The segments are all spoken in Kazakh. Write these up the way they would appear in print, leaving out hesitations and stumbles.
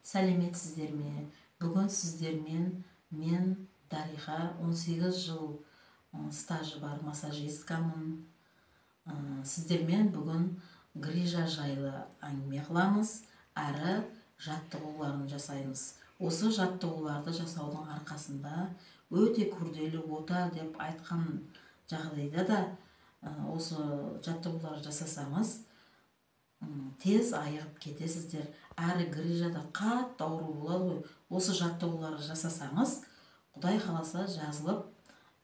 Сәлеметсіздер ме? Бүгін сіздермен мен Дариға 18 жыл стажы бар массажисткамын. Сіздермен бүгін грижа жайлы әңгіме қыламыз, әрі жаттығуларын жасаймыз. Осы жаттығуларды жасаудың арқасында өте күрделі ота деп айтқан жағдайда да осы жаттығуларды жасасаңыз тез айығып кетесіздер. Әрі грижада қатты ауру болады ғой. Осы жаттығуларды жасасаңыз, Құдай қаласа жазылып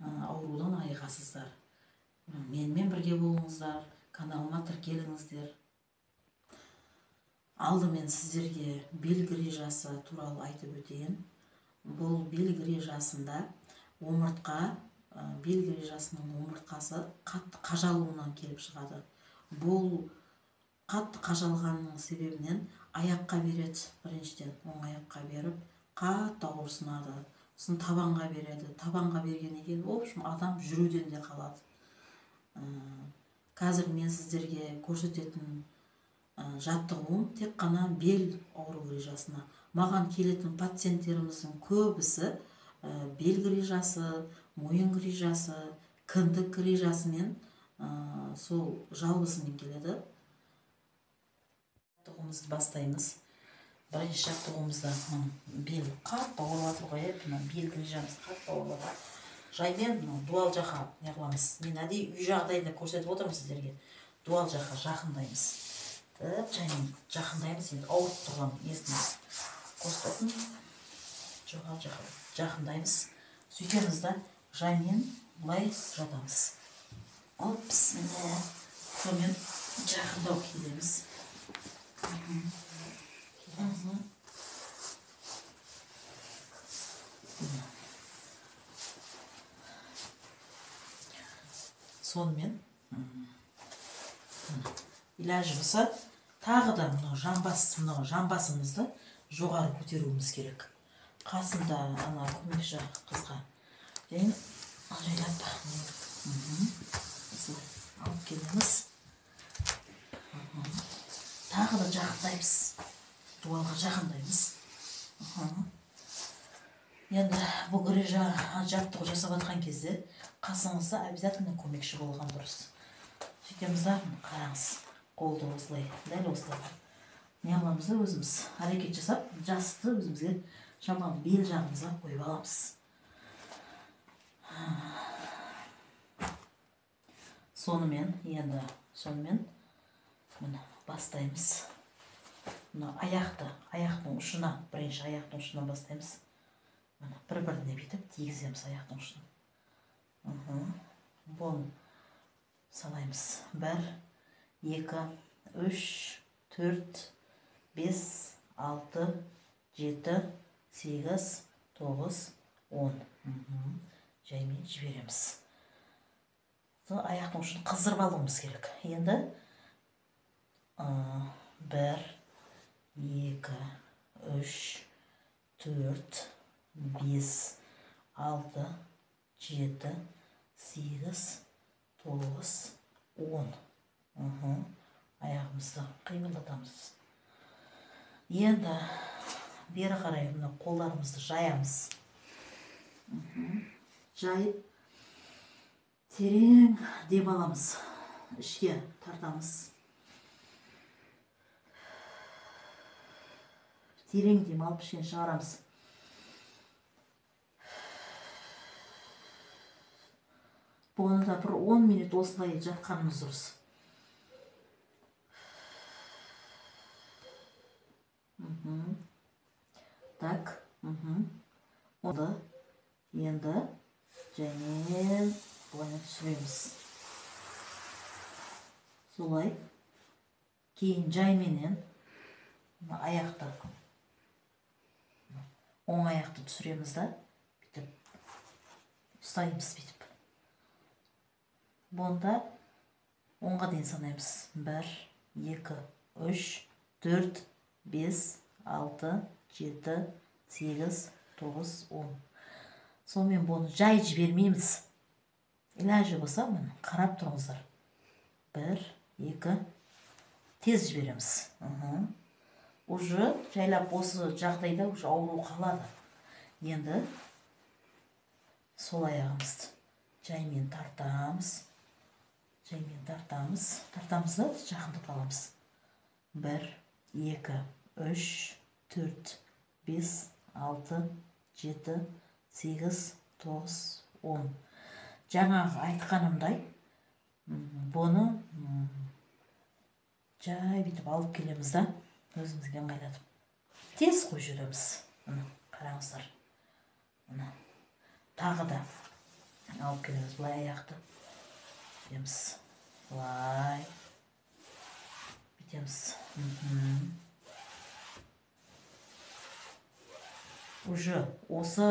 аурудан айығасыздар. Менімен бірге болыңыздар, каналыма тіркеліңіздер. Алдымен сіздерге бел грижасы туралы айтып өтейін. Бұл бел грижасында бел грижасының омыртқасы қатты қажалуынан келіп шығады. Бұл қатты қажалғанның себебінен аяққа береді. Біріншіден оң аяққа беріп, қатты ауырсынады. Сосын табанға береді. Табанға бергеннен кейін, в общем, адам жүруден де қалады. Қазір мен сіздерге көрсететін жаттығуым тек қана бел ауру грижасына. Маған келетін пациенттеріміздің көбісі бел грижасы, мойын грижасы, кіндік грижасымен сол жалғызымен келеді. Жаттығуымызды бастаймыз. Бірінші жаттығуымызда бел қатты ауырып жатыр ғой, бел грижамыз қатты ауырып жатыр. Жаймен дуал жаққа неғыламыз. Мен әдейі үй жағдайында көрсетіп отырмын сіздерге. Дуал жаққа жақындаймыз. Жаймен жақындаймыз. Енді ауырып тұрған езіміз көрсететін. Жоғал жаққа жақындаймыз. Сөйтеміз да жаймен бұлай жатамыз. Міне сонымен жақындау келеміз. Сонымен илажы болса тағы да жамбасымызды жоғары көтеруіміз керек. Қасында көмекші қызға дейін жайлап алып келеміз. Тағы да жақындаймыз. Дуалға жақындаймыз. Енді бұл грижа жаттығу жасап жатқан кезде қасыңызда обязательно көмекші болған дұрыс. Сөйтеміз да, қараңыз, қолды осылай, дәл осылай. Не аламыз да өзіміз әрекет жасап, жастықты өзімізге шамалы бел жағымызға қойып аламыз. Сонымен міне бастаймыз. Аяқтың ұшына, бірінші аяқтың ұшына бастаймыз. Бір-біріне бетіп тигіземіз аяқтың ұшына. Бұны санаймыз. 1, 2, 3, 4, 5, 6, 7, 8, 9, 10. Жаймен жібереміз. Аяқтың ұшын қыздырып алуымыз керек. Енді 1, 2, 3, 4, 5, 6, 7, 8, 9, 10. Аяғымызды қимылдатамыз. Енді бері қарай қолдарымызды жаямыз. Жайып терең дем аламыз. Ішке тартамыз. Терең дем алып ішкен шығарамыз. Бұны да бір 10 минут осылай жатқанымыз дұрыс. Так. Енді жаймен бұлайна түсіреміз. Солай. Кейін жайменен аяқты, оң аяқты түсіреміз да, ұстаймыз бетіп. Бұнда оңға дейін санаймыз. 1, 2, 3, 4, 5, 6, 7, 8, 9, 10. Сонымен бұны жай жібермейміз. Илажы болса, қарап тұрыңыздар. 1, 2, тез жібереміз. уже жайлап осы жағдайда уже ауру қалады. Енді сол аяғымызды жаймен тартамыз. Тартамыз да жақындатып аламыз. 1, 2, 3, 4, 5, 6, 7, 8, 9, 10. Жаңағы айтқанымдай, бұны жай бүйтіп алып келеміз да, өзімізге ыңғайлатып. Тез қойып жүреміз. Қараңыздар. Тағы да алып келеміз былай аяқты. Бүйтеміз. Былай. Бүйтеміз. Уже осы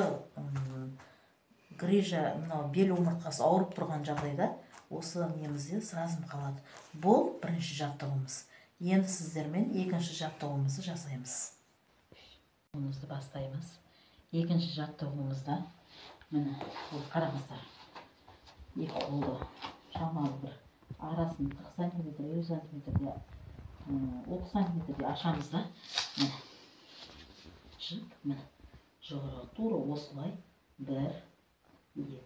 грижа, бел омыртқасы ауырып тұрған жағдайда осы немізде сразым қалады. Бұл бірінші жаттығымыз. Енді сіздермен екінші жаттығымызды жасаймыз. Жаттығымызды бастаймыз. Екінші жаттығымызда міне қараңыздар. Екі қолды шамалы бір арасын 40 см, 50 см, 30 см ашамыз да. Міне жоғарғы тура осылай 1, 2,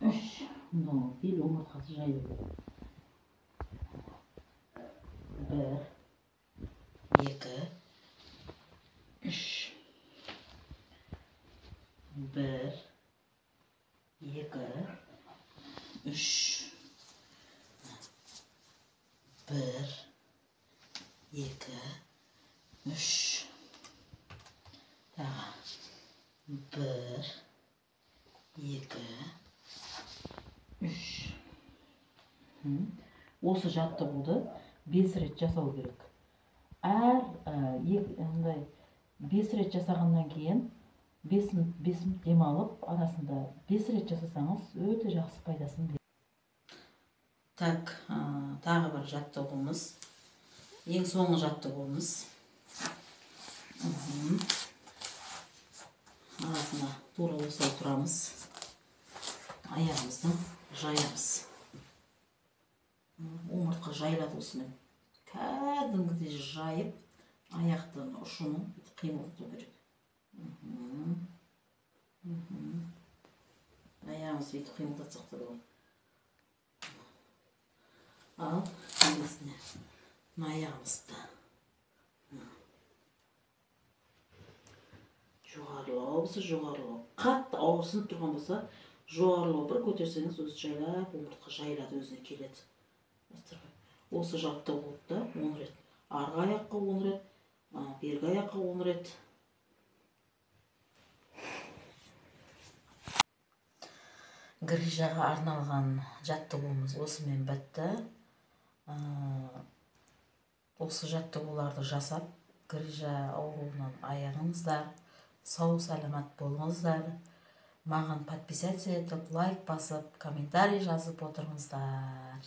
3. Бел омыртқасы жайлы. 1, 2, 3. 1, 2, 3. 1, 2, 3. Daha 1, 2, 3. Осы жаттығуды 5 рет жасау керек. Әр 5 рет жасағаннан кейін 5 минут демалып, арасында 5 рет жасасаңыз өте жақсы пайдасын береді. Так, тағы бір жаттығуымыз. Ең соңғы жаттығуымыз. Арасында тура осылай тұрамыз. Аяғымызды жаямыз. Омыртқа жайлады осымен. Кәдімгідей жайып, аяқтың ұшының қимылдату керек. Аяғымыз бүйтіп қимылдатсақ та болады. Ал, келесіне аяғымызды жоғарылау болса жоғарылау. Қатты ауырсынып тұрған болса жоғарылау бір көтерсеңіз өзі жайлап, омыртқа жайлады, өзіне келеді. Осы жаттығуды 10 рет. Арғы аяққа 10 рет, бергі аяққа 10 рет. Грижаға арналған жаттығуымыз осымен бітті. Осы жаттығуларды жасап, грижа ауруынан айығыңыздар, сау саламат болыңыздар. Маған подписаться етіп, лайк басып, комментарий жазып отырыңыздар.